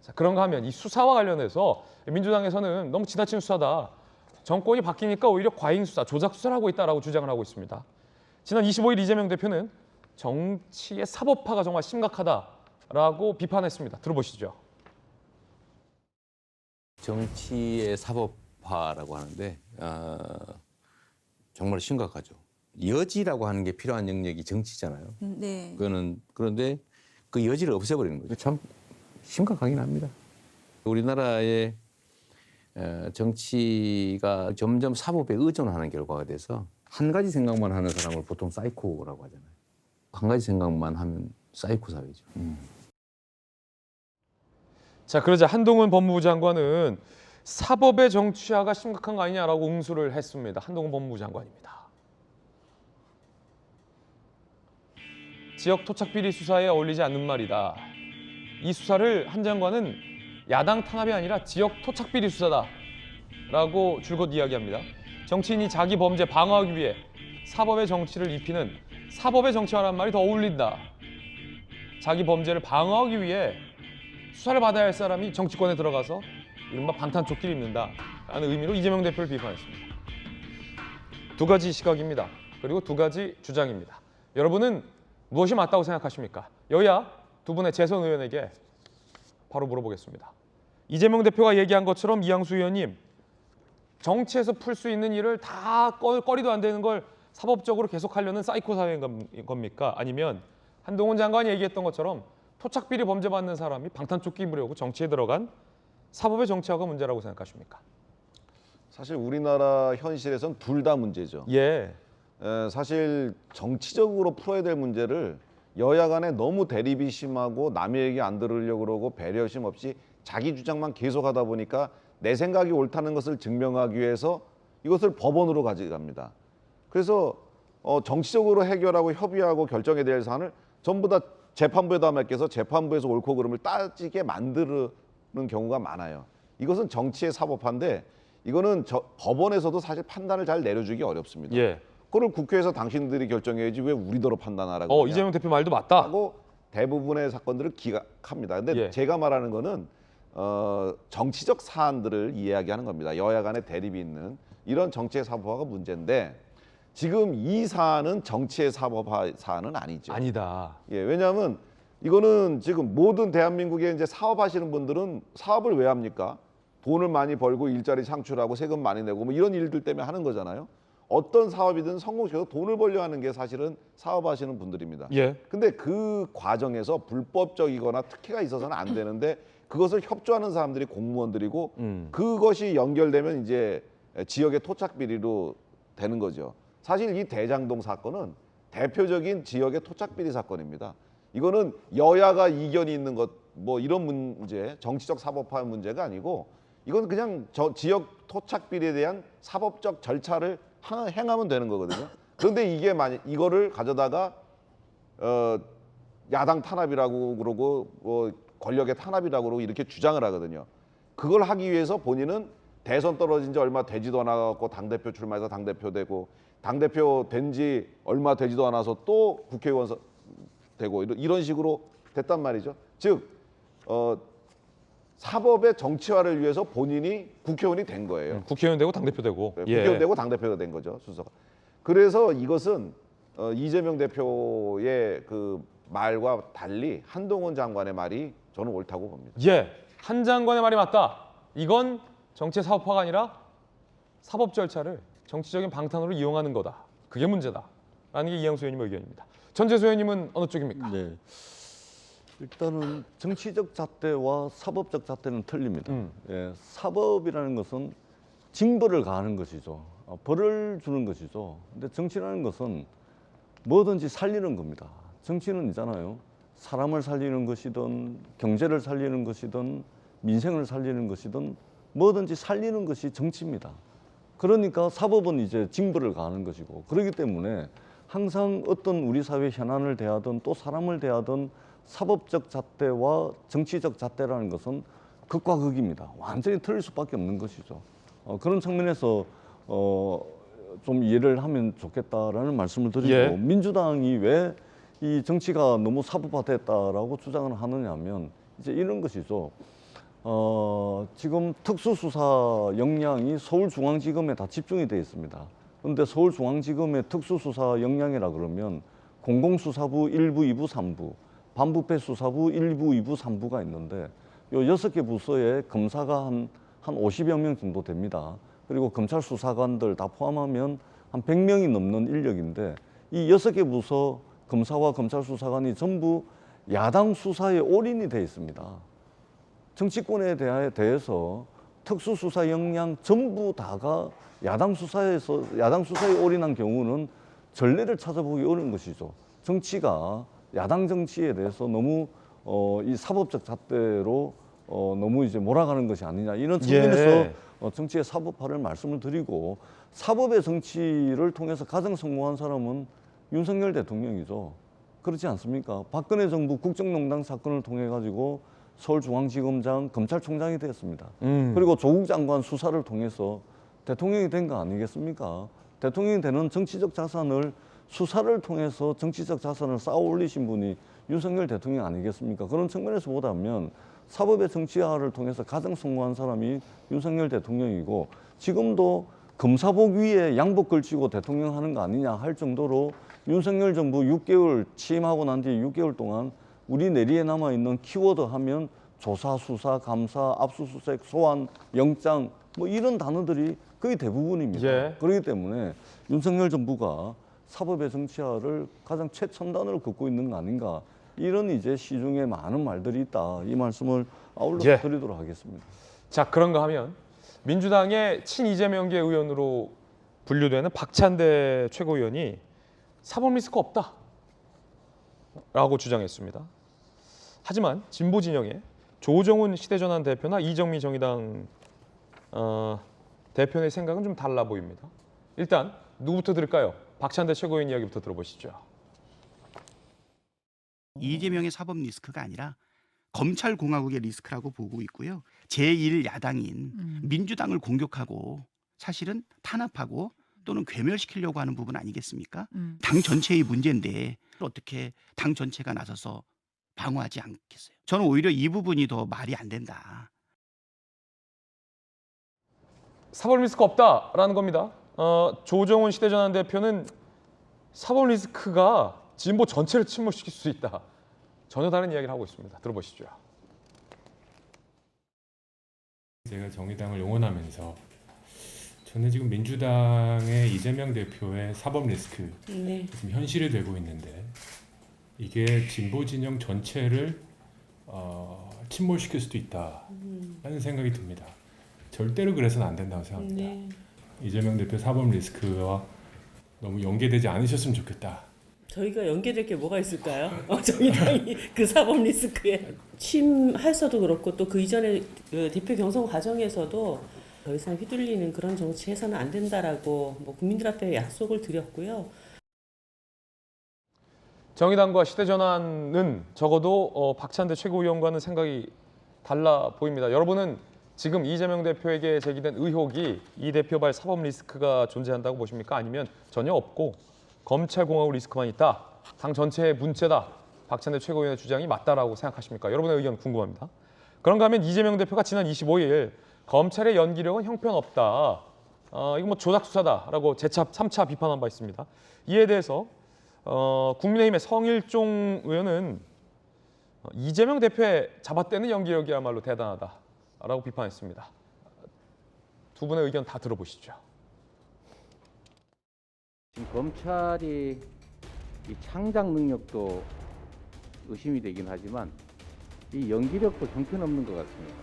자, 그런가 하면 이 수사와 관련해서 민주당에서는 너무 지나친 수사다. 정권이 바뀌니까 오히려 과잉 수사, 조작 수사를 하고 있다라고 주장을 하고 있습니다. 지난 25일 이재명 대표는 정치의 사법화가 정말 심각하다라고 비판했습니다. 들어보시죠. 정치의 사법화라고 하는데 정말 심각하죠. 여지라고 하는 게 필요한 영역이 정치잖아요. 네. 그런데 그 여지를 없애버리는 거죠. 참 심각하긴 합니다. 우리나라의 정치가 점점 사법에 의존하는 결과가 돼서 한 가지 생각만 하는 사람을 보통 사이코라고 하잖아요. 한 가지 생각만 하면 사이코 사회죠. 자, 그러자 한동훈 법무부 장관은 사법의 정치화가 심각한 거 아니냐라고 응수를 했습니다. 한동훈 법무부 장관입니다. 지역 토착 비리 수사에 어울리지 않는 말이다. 이 수사를 한 장관은 야당 탄압이 아니라 지역 토착 비리 수사다라고 줄곧 이야기합니다. 정치인이 자기 범죄 방어하기 위해 사법의 정치를 입히는 사법의 정치화라는 말이 더 어울린다. 자기 범죄를 방어하기 위해 수사를 받아야 할 사람이 정치권에 들어가서 이른바 방탄조끼를 입는다 라는 의미로 이재명 대표를 비판했습니다. 두 가지 시각입니다. 그리고 두 가지 주장입니다. 여러분은 무엇이 맞다고 생각하십니까? 여야 두 분의 재선 의원에게 바로 물어보겠습니다. 이재명 대표가 얘기한 것처럼 이양수 의원님, 정치에서 풀 수 있는 일을 다 꺼리도 안 되는 걸 사법적으로 계속하려는 사이코 사회인 겁니까? 아니면 한동훈 장관이 얘기했던 것처럼 토착비리 범죄 받는 사람이 방탄조끼 입으려고 정치에 들어간 사법의 정치화가 문제라고 생각하십니까? 사실 우리나라 현실에선 둘 다 문제죠. 예. 사실 정치적으로 풀어야 될 문제를 여야 간에 너무 대립이 심하고 남의 얘기 안 들으려고 그러고 배려심 없이 자기 주장만 계속하다 보니까 내 생각이 옳다는 것을 증명하기 위해서 이것을 법원으로 가져갑니다. 그래서 정치적으로 해결하고 협의하고 결정해야 될 사안을 전부 다 재판부에다 맡겨서 재판부에서 옳고 그름을 따지게 만드는 경우가 많아요. 이것은 정치의 사법화인데 이거는 법원에서도 사실 판단을 잘 내려주기 어렵습니다. 예. 그걸 국회에서 당신들이 결정해야지 왜 우리더러 판단하라고 이재명 대표 말도 맞다. 하고 대부분의 사건들을 기각합니다. 근데 예. 제가 말하는 거는 정치적 사안들을 이야기하는 겁니다. 여야 간의 대립이 있는 이런 정치의 사법화가 문제인데 지금 이 사안은 정치의 사법화 사안은 아니죠. 아니다. 예, 왜냐하면 이거는 지금 모든 대한민국에 이제 사업하시는 분들은 사업을 왜 합니까? 돈을 많이 벌고 일자리 창출하고 세금 많이 내고 뭐 이런 일들 때문에 하는 거잖아요. 어떤 사업이든 성공시켜서 돈을 벌려 하는 게 사실은 사업하시는 분들입니다. 예. 근데 그 과정에서 불법적이거나 특혜가 있어서는 안 되는데 그것을 협조하는 사람들이 공무원들이고 그것이 연결되면 이제 지역의 토착 비리로 되는 거죠. 사실 이 대장동 사건은 대표적인 지역의 토착 비리 사건입니다. 이거는 여야가 이견이 있는 것 뭐 이런 문제, 정치적 사법화 문제가 아니고 이건 그냥 지역 토착 비리에 대한 사법적 절차를 행하면 되는 거거든요. 그런데 이게 만약 이거를 가져다가 야당 탄압이라고 그러고 뭐 권력의 탄압이라고 그러고 이렇게 주장을 하거든요. 그걸 하기 위해서 본인은 대선 떨어진 지 얼마 되지도 않았고 당대표 출마해서 당대표 되고 당대표 된 지 얼마 되지도 않아서 또 국회의원 되고 이런 식으로 됐단 말이죠. 즉 사법의 정치화를 위해서 본인이 국회의원이 된 거예요. 국회의원 되고 당대표 되고. 네, 예. 국회의원 되고 당대표가 된 거죠, 순서가. 그래서 이것은 이재명 대표의 그 말과 달리 한동훈 장관의 말이 저는 옳다고 봅니다. 예. 한 장관의 말이 맞다. 이건 정치의 사법화가 아니라 사법 절차를 정치적인 방탄으로 이용하는 거다. 그게 문제다. 라는 게 이양수 의원님의 의견입니다. 전재수 의원님은 어느 쪽입니까? 네. 일단은 정치적 잣대와 사법적 잣대는 틀립니다. 예, 사법이라는 것은 징벌을 가하는 것이죠. 벌을 주는 것이죠. 근데 정치라는 것은 뭐든지 살리는 겁니다. 정치는 있잖아요. 사람을 살리는 것이든 경제를 살리는 것이든 민생을 살리는 것이든 뭐든지 살리는 것이 정치입니다. 그러니까 사법은 이제 징벌을 가하는 것이고 그렇기 때문에 항상 어떤 우리 사회 현안을 대하든 또 사람을 대하든 사법적 잣대와 정치적 잣대라는 것은 극과 극입니다. 완전히 틀릴 수밖에 없는 것이죠. 그런 측면에서 좀 이해를 하면 좋겠다라는 말씀을 드리고 예. 민주당이 왜 이 정치가 너무 사법화됐다라고 주장을 하느냐 하면 이제 이런 것이죠. 지금 특수수사 역량이 서울중앙지검에 다 집중이 되어 있습니다. 그런데 서울중앙지검의 특수수사 역량이라 그러면 공공수사부 1부, 2부, 3부, 반부패수사부 1부, 2부, 3부가 있는데 요 6개 부서에 검사가 한 50여 명 정도 됩니다. 그리고 검찰 수사관들 다 포함하면 한 100명이 넘는 인력인데 이 6개 부서 검사와 검찰 수사관이 전부 야당 수사에 올인이 되어 있습니다. 정치권에 대해서 특수수사 역량 전부 다가 야당 수사에 올인한 경우는 전례를 찾아보기 어려운 것이죠. 정치가 야당 정치에 대해서 너무 이 사법적 잣대로 너무 이제 몰아가는 것이 아니냐 이런 측면에서 정치의 사법화를 말씀을 드리고 사법의 정치를 통해서 가장 성공한 사람은 윤석열 대통령이죠. 그렇지 않습니까? 박근혜 정부 국정농단 사건을 통해 가지고 서울중앙지검장 검찰총장이 됐습니다. 그리고 조국 장관 수사를 통해서 대통령이 된 거 아니겠습니까? 대통령이 되는 정치적 자산을 수사를 통해서 정치적 자산을 쌓아 올리신 분이 윤석열 대통령 아니겠습니까? 그런 측면에서 보다면 사법의 정치화를 통해서 가장 성공한 사람이 윤석열 대통령이고 지금도 검사복 위에 양복 걸치고 대통령 하는 거 아니냐 할 정도로 윤석열 정부 6개월 취임하고 난 뒤에 6개월 동안 우리 내리에 남아있는 키워드 하면 조사, 수사, 감사, 압수수색, 소환, 영장 뭐 이런 단어들이 거의 대부분입니다. 그렇기 때문에 윤석열 정부가 사법의 정치화를 가장 최첨단으로 긋고 있는 거 아닌가 이런 이제 시중에 많은 말들이 있다 이 말씀을 아울러서 드리도록 하겠습니다. 자, 그런가 하면 민주당의 친 이재명계 의원으로 분류되는 박찬대 최고위원이 사법 리스크 없다라고 주장했습니다. 하지만 진보 진영의 조정훈 시대전환 대표나 이정미 정의당 대표의 생각은 좀 달라 보입니다. 일단 누구부터 들을까요? 박찬대 최고위원 이야기부터 들어보시죠. 이재명의 사법 리스크가 아니라 검찰공화국의 리스크라고 보고 있고요. 제1야당인 민주당을 공격하고 사실은 탄압하고 또는 괴멸시키려고 하는 부분 아니겠습니까? 당 전체의 문제인데 어떻게 당 전체가 나서서 방어하지 않겠어요? 저는 오히려 이 부분이 더 말이 안 된다. 사법 리스크 없다라는 겁니다. 조정훈 시대전환 대표는 사법 리스크가 진보 전체를 침몰시킬 수 있다. 전혀 다른 이야기를 하고 있습니다. 들어보시죠. 제가 정의당을 응원하면서 저는 지금 민주당의 이재명 대표의 사법 리스크 지금 현실이 되고 있는데 이게 진보 진영 전체를 침몰시킬 수도 있다라는 생각이 듭니다. 절대로 그래서는 안 된다고 생각합니다. 이재명 대표 사법 리스크와 너무 연계되지 않으셨으면 좋겠다. 저희가 연계될 게 뭐가 있을까요? 정의당이 그 사법 리스크에 취임해서도 그렇고 또 그 이전에 그 대표 경선 과정에서도 더 이상 휘둘리는 그런 정치 해서는 안 된다라고 뭐 국민들 앞에 약속을 드렸고요. 정의당과 시대전환은 적어도 박찬대 최고위원과는 생각이 달라 보입니다. 여러분은 지금 이재명 대표에게 제기된 의혹이 이 대표발 사법 리스크가 존재한다고 보십니까? 아니면 전혀 없고 검찰공화국 리스크만 있다. 당 전체의 문제다. 박찬대 최고위원의 주장이 맞다라고 생각하십니까? 여러분의 의견 궁금합니다. 그런가 하면 이재명 대표가 지난 25일 검찰의 연기력은 형편없다. 이거 뭐 조작 수사다라고 재차 3차 비판한 바 있습니다. 이에 대해서 국민의힘의 성일종 의원은 이재명 대표의 잡아떼는 연기력이야말로 대단하다라고 비판했습니다. 두 분의 의견 다 들어보시죠. 지금 검찰이 이 창작 능력도 의심이 되긴 하지만 이 연기력도 형편없는 것 같습니다.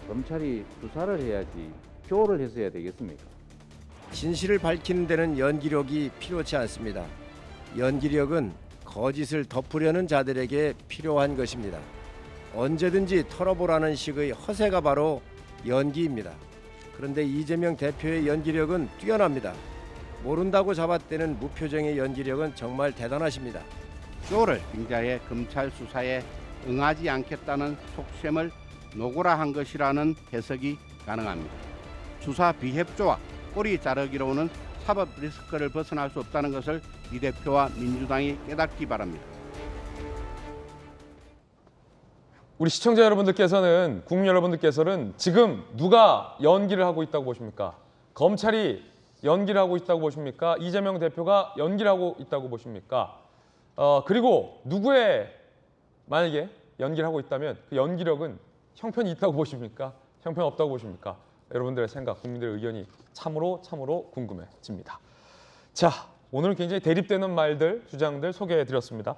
검찰이 수사를 해야지 조를 해서 해야 되겠습니까? 진실을 밝히는 데는 연기력이 필요치 않습니다. 연기력은 거짓을 덮으려는 자들에게 필요한 것입니다. 언제든지 털어보라는 식의 허세가 바로 연기입니다. 그런데 이재명 대표의 연기력은 뛰어납니다. 모른다고 잡아떼는 무표정의 연기력은 정말 대단하십니다. 조를 빙자해 검찰 수사에 응하지 않겠다는 속셈을 노골화한 것이라는 해석이 가능합니다. 수사 비협조와 꼬리 자르기로는 사법 리스크를 벗어날 수 없다는 것을 이 대표와 민주당이 깨닫기 바랍니다. 우리 시청자 여러분들께서는, 국민 여러분들께서는 지금 누가 연기를 하고 있다고 보십니까? 검찰이 연기를 하고 있다고 보십니까? 이재명 대표가 연기를 하고 있다고 보십니까? 그리고 누구의 만약에 연기를 하고 있다면 그 연기력은 형편이 있다고 보십니까? 형편 없다고 보십니까? 여러분들의 생각, 국민들의 의견이 참으로 궁금해집니다. 자, 오늘 굉장히 대립되는 말들, 주장들 소개해드렸습니다.